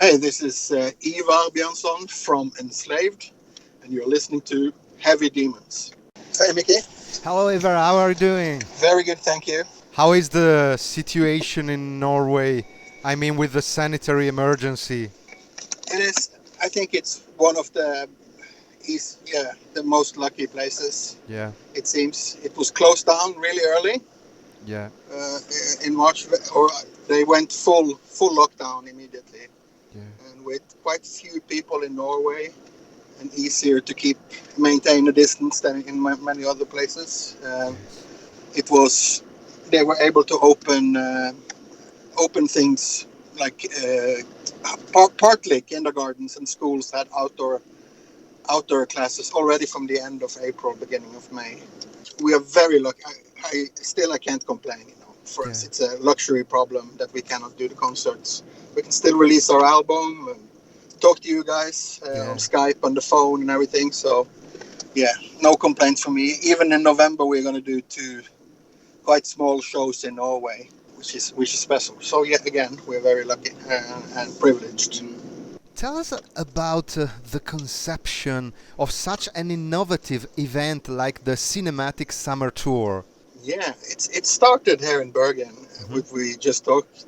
Hey, this is Ivar Bjørnson from ENSLAVED, and you're listening to Heavy Demons. Hey, Mickey. Hello, Ivar. How are you doing? Very good, thank you. How is the situation in Norway? I mean, with the sanitary emergency. It is. I think it's one of the most lucky places. Yeah, It seems it was closed down really early yeah, uh, in March, or they went full lockdown immediately, yeah. and with quite few people in Norway, and easier to maintain a distance than in many other places. Yes. It was they were able to open things like partly kindergartens and schools had outdoor classes already from the end of April, beginning of May. We are very lucky. I can't complain. For us, Yeah, it's a luxury problem that we cannot do the concerts. We can still release our album and talk to you guys on yeah. Skype, on the phone, and everything. So yeah, no complaints from me. Even in November, we're going to do 2 quite small shows in Norway, which is special. So yet again, we're very lucky and privileged. Tell us about the conception of such an innovative event like the Cinematic Summer Tour. Yeah, it started here in Bergen. Hmm. We just talked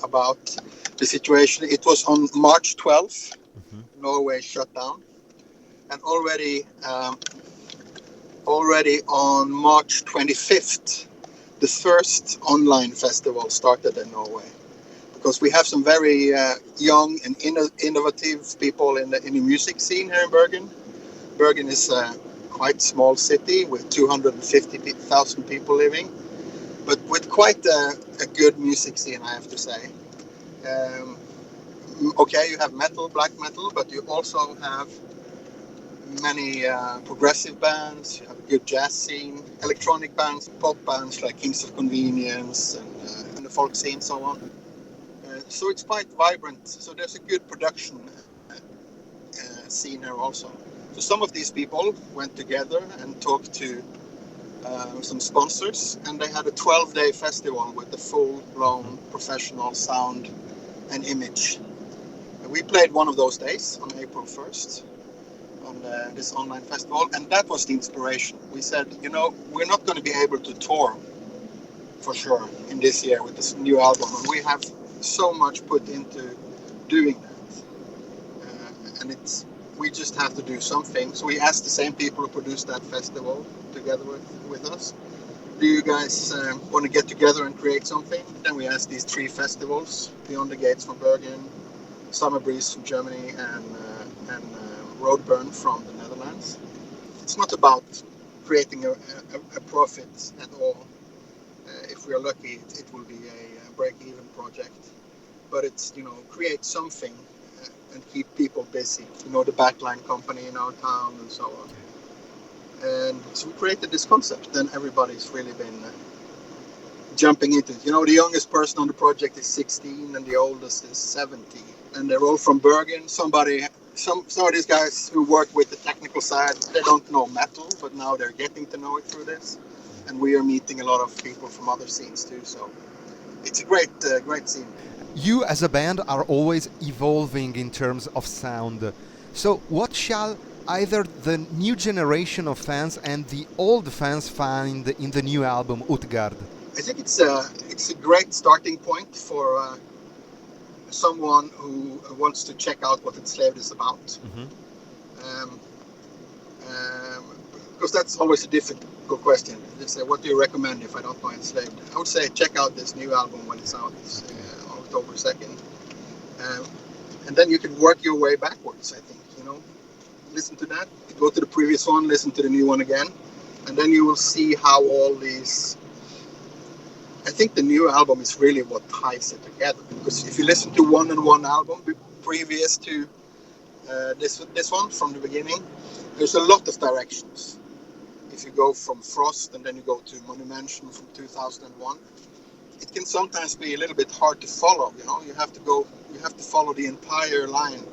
about the situation. It was on March 12th. Hmm. Norway shut down, and already on March 25th, the first online festival started in Norway. Because we have some very young and innovative people in the music scene here in Bergen. Bergen is a quite small city with 250,000 people living, but with quite a good music scene, I have to say. Um, okay, you have metal, black metal, but you also have many progressive bands. You have a good jazz scene, electronic bands, pop bands like Kings of Convenience, and the folk scene, so on. So it's quite vibrant. So there's a good production scene here also. So some of these people went together and talked to some sponsors, and they had a 12-day festival with the full-blown professional sound and image. And we played one of those days on April 1st on this online festival, and that was the inspiration. We said, we're not going to be able to tour for sure in this year with this new album, and we have so much put into doing that, and we just have to do something. So we asked the same people who produced that festival together with us, do you guys want to get together and create something? Then we asked these 3 festivals: Beyond the Gates from Bergen, Summer Breeze from Germany, and Roadburn from the Netherlands. It's not about creating a profit at all. If we are lucky, it will be a break-even project. But it's, create something and keep people busy. The backline company in our town and so on. And so we created this concept. Then everybody's really been jumping into it. The youngest person on the project is 16 and the oldest is 70. And they're all from Bergen. Some of these guys who work with the technical side, they don't know metal, but now they're getting to know it through this. And we are meeting a lot of people from other scenes too. So it's a great scene. You as a band are always evolving in terms of sound. So what shall either the new generation of fans and the old fans find in the new album Utgard? I think it's a great starting point for someone who wants to check out what ENSLAVED is about. Mm-hmm. Because that's always a difficult question. They say, what do you recommend if I don't know ENSLAVED? I would say check out this new album when it's out. It's October 2nd. And then you can work your way backwards, I think. Listen to that, go to the previous one, listen to the new one again, and then you will see how all these... I think the new album is really what ties it together. Because if you listen to one album previous to this one from the beginning, there's a lot of directions. If you go from Frost and then you go to Monumention from 2001, it can sometimes be a little bit hard to follow. You have to follow the entire line.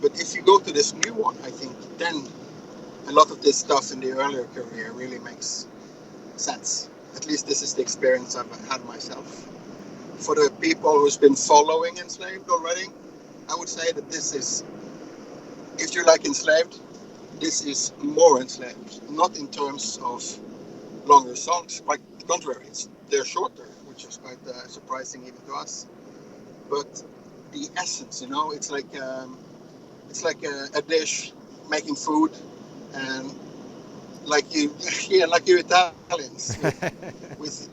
But if you go to this new one, I think then a lot of this stuff in the earlier career really makes sense. At least this is the experience I've had myself. for the people who's been following Enslaved already, I would say that this is, if you like Enslaved, this is more Enslaved. Not in terms of longer songs, quite the contrary. They're shorter, which is quite surprising even to us. But the essence, it's like a dish making food, and like you Italians with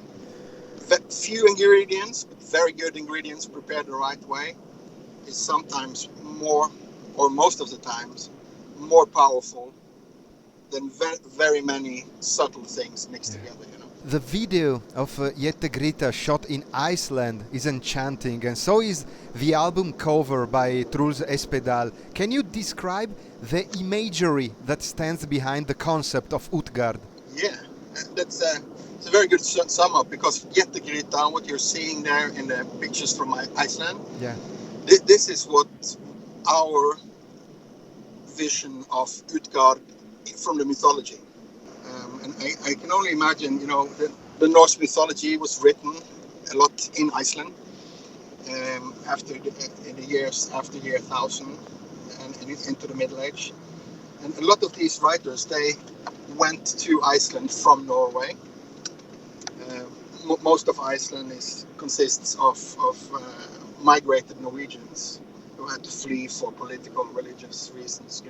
few ingredients, but very good ingredients prepared the right way, is sometimes more, or most of the times, more powerful than very many subtle things mixed together. The video of Jette Grita shot in Iceland is enchanting, and so is the album cover by Truls Espedal. Can you describe the imagery that stands behind the concept of Utgard? Yeah, it's a very good sum up, because Jette Grita, what you're seeing there in the pictures from Iceland, this is what our vision of Utgard from the mythology. And I can only imagine, the Norse mythology was written a lot in Iceland in the years after year 1000 and into the Middle Age. And a lot of these writers, they went to Iceland from Norway. Most of Iceland consists of migrated Norwegians who had to flee for political, religious reasons,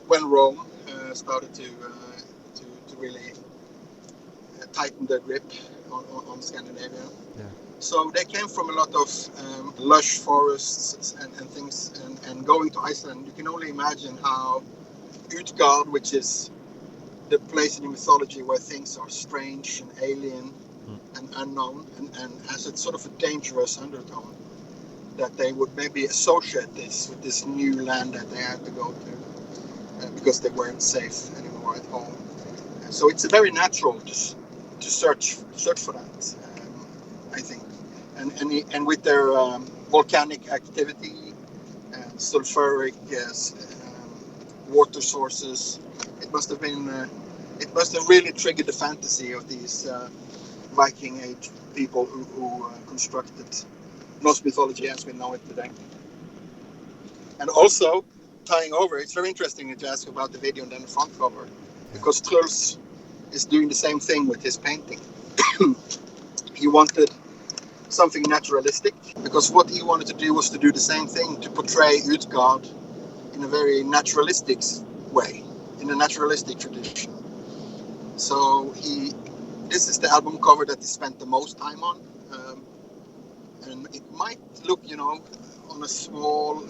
when Rome started to really tighten their grip on Scandinavia. Yeah. So they came from a lot of lush forests and things, and going to Iceland, you can only imagine how Utgard, which is the place in the mythology where things are strange and alien and unknown, and has a sort of a dangerous undertone, that they would maybe associate this with this new land that they had to go to because they weren't safe anymore at home. So it's very natural to search for that, I think, and with their volcanic activity and sulfuric water sources, it must have really triggered the fantasy of these Viking Age people who constructed Norse mythology as we know it today. And also, tying over, it's very interesting that you ask about the video and then the front cover, because Truls is doing the same thing with his painting. He wanted something naturalistic, because what he wanted to do was to do the same thing, to portray Utgard in a very naturalistic way, in a naturalistic tradition. So this is the album cover that he spent the most time on, and it might look, on a small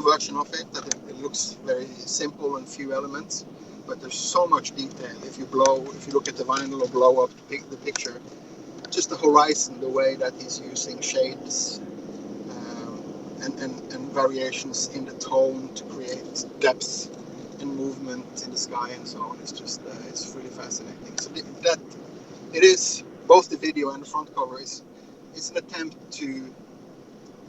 version of it, that it looks very simple and few elements, but there's so much detail. If you look at the vinyl or blow up the picture, just the horizon, the way that he's using shades and variations in the tone to create depth and movement in the sky and so on. It's just it's really fascinating. So that it is, both the video and the front cover it's an attempt to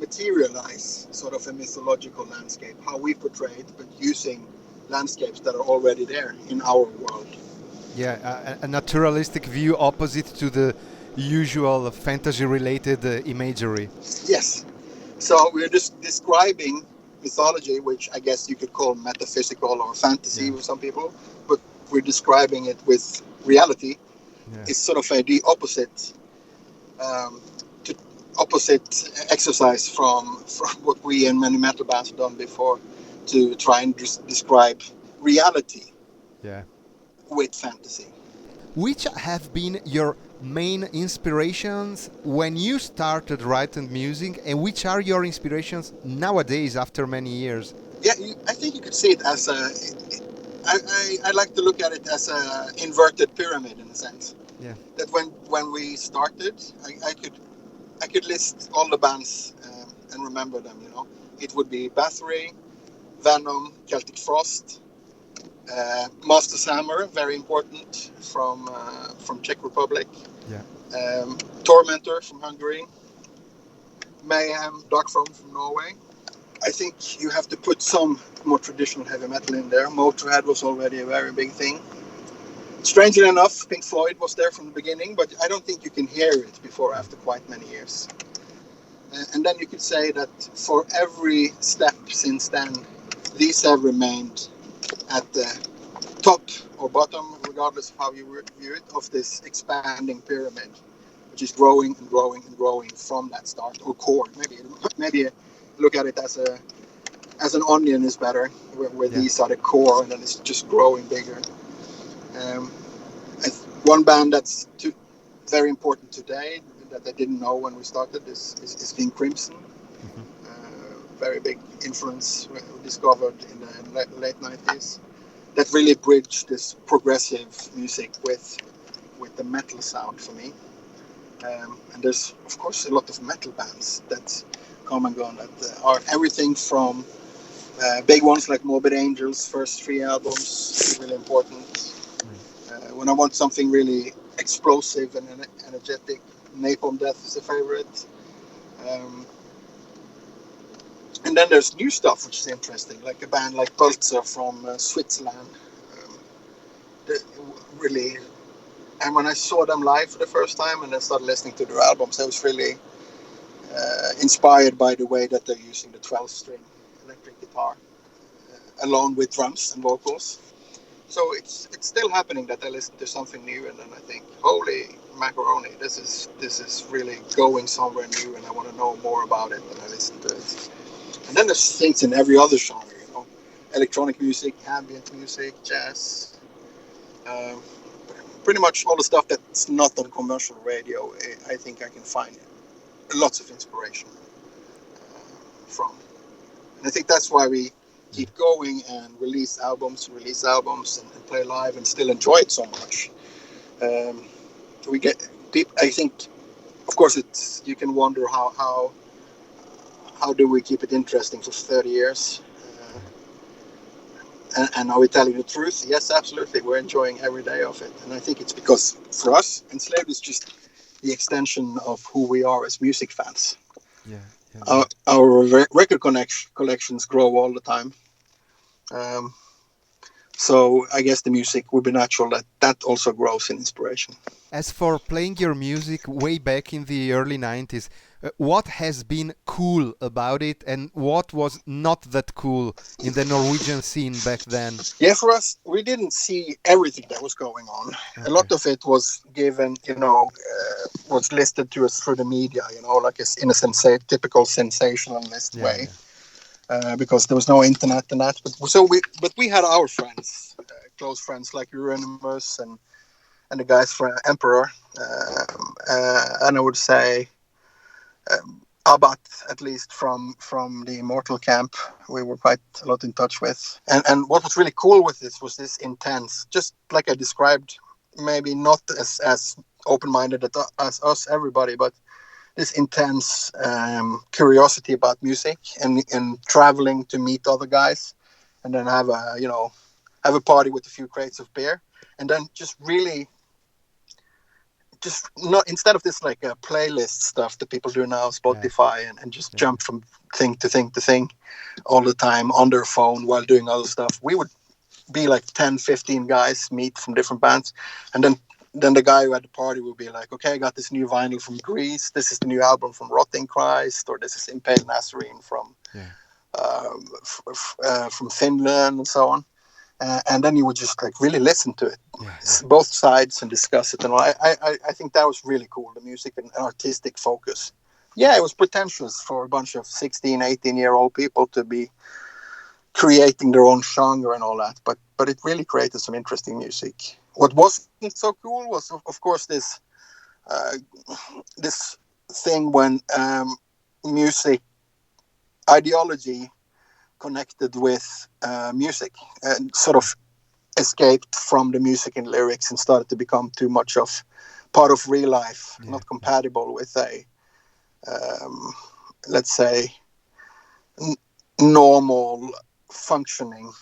materialize sort of a mythological landscape, how we portray it, but using landscapes that are already there in our world. Yeah, a naturalistic view opposite to the usual fantasy-related imagery. Yes. So we're just describing mythology, which I guess you could call metaphysical or fantasy with some people, but we're describing it with reality. It's sort of the opposite exercise from what we and many metal bands have done before, to try and describe reality with fantasy. Which have been your main inspirations when you started writing music, and which are your inspirations nowadays after many years? Yeah, I think you could see it as I like to look at it as an inverted pyramid, in a sense. Yeah. That when we started, I could list all the bands and remember them. It would be Bathory, Venom, Celtic Frost, Master's Hammer, very important from Czech Republic. Tormentor from Hungary, Mayhem, Darkthrone from Norway. I think you have to put some more traditional heavy metal in there. Motorhead was already a very big thing. Strangely enough, Pink Floyd was there from the beginning, but I don't think you can hear it before after quite many years. And then you could say that for every step since then, these have remained at the top or bottom, regardless of how you view it, of this expanding pyramid, which is growing and growing and growing from that start, or core. Maybe look at it as an onion is better, where these are the core, and then it's just growing bigger. One band that's very important today that I didn't know when we started is King Crimson. Very big influence we discovered in the late 90s. That really bridged this progressive music with the metal sound for me. And there's, of course, a lot of metal bands that come and go that are everything from big ones like Morbid Angel's first 3 albums, really important. When I want something really explosive and energetic, Napalm Death is a favorite. And then there's new stuff, which is interesting, like a band like Pulsar from Switzerland. Really, and when I saw them live for the first time and then started listening to their albums, I was really inspired by the way that they're using the 12-string electric guitar along with drums and vocals. So it's still happening that I listen to something new and then I think, holy macaroni, this is really going somewhere new and I want to know more about it, and I listen to it. And then there's things in every other genre, electronic music, ambient music, jazz, pretty much all the stuff that's not on commercial radio. I think I can find lots of inspiration from. And I think that's why we keep going and release albums and play live and still enjoy it so much. We get people. I think, of course, you can wonder how do we keep it interesting for 30 years? And are we telling the truth? Yes, absolutely. We're enjoying every day of it. And I think it's because for us, Enslaved is just the extension of who we are as music fans. Our record collections grow all the time. So I guess the music would be natural that also grows in inspiration. As for playing your music way back in the early 90s, what has been cool about it and what was not that cool in the Norwegian scene back then? Yeah, for us, we didn't see everything that was going on. Okay. A lot of it was given, was listed to us through the media, like in a typical sensationalist way. Because there was no internet and that. But we had our friends, close friends like Euronymous and the guys from Emperor. And I would say Abbat, at least from the Immortal camp, we were quite a lot in touch with. And what was really cool with this was this intense, just like I described, maybe not as open-minded as us, everybody, but this intense curiosity about music and traveling to meet other guys and then have a party with a few crates of beer and then just really not, instead of this like a playlist stuff that people do now, Spotify, and just jump from thing to thing to thing all the time on their phone while doing other stuff. We would be like 10, 15 guys meet from different bands, and then the guy who had the party would be like, okay, I got this new vinyl from Greece. This is the new album from Rotting Christ, or this is Impale Nazarene from Finland, and so on. And then you would just like really listen to it, both sides, and discuss it. And I think that was really cool, the music and artistic focus. Yeah, it was pretentious for a bunch of 16, 18-year-old people to be creating their own genre and all that. But it really created some interesting music. What wasn't so cool was, of course, this thing when music ideology connected with music and sort of escaped from the music and lyrics and started to become too much of part of real life, not compatible with a, let's say, normal functioning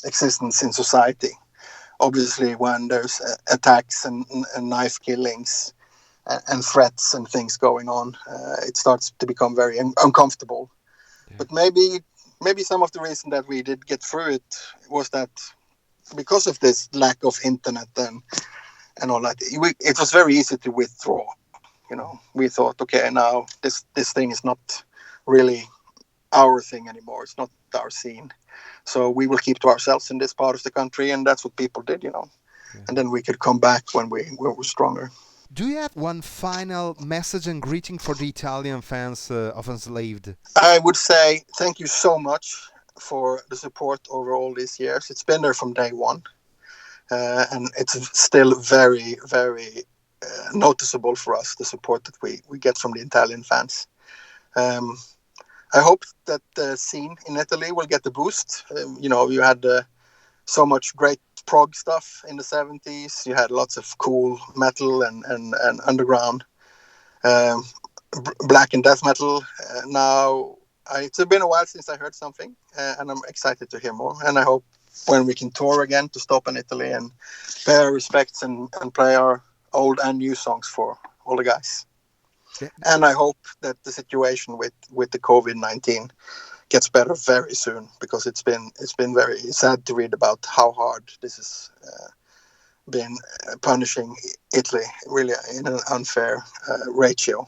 existence in society. Obviously, when there's attacks and knife killings and threats and things going on, it starts to become very uncomfortable. But maybe some of the reason that we did get through it was that because of this lack of internet and all that, it was very easy to withdraw. We thought, okay, now this thing is not really our thing anymore. It's not our scene. So we will keep to ourselves in this part of the country, and that's what people did. Yeah. And then we could come back when we were stronger. Do you have one final message and greeting for the Italian fans of Enslaved? I would say thank you so much for the support over all these years. It's been there from day one, and it's still very, very noticeable for us, the support that we get from the Italian fans. Um, I hope that the scene in Italy will get the boost. You had so much great prog stuff in the 70s. You had lots of cool metal and underground black and death metal. Now, it's been a while since I heard something, and I'm excited to hear more. And I hope when we can tour again to stop in Italy and pay our respects and play our old and new songs for all the guys. Yeah. And I hope that the situation with the COVID-19 gets better very soon, because it's been very sad to read about how hard this has been punishing Italy, really in an unfair ratio.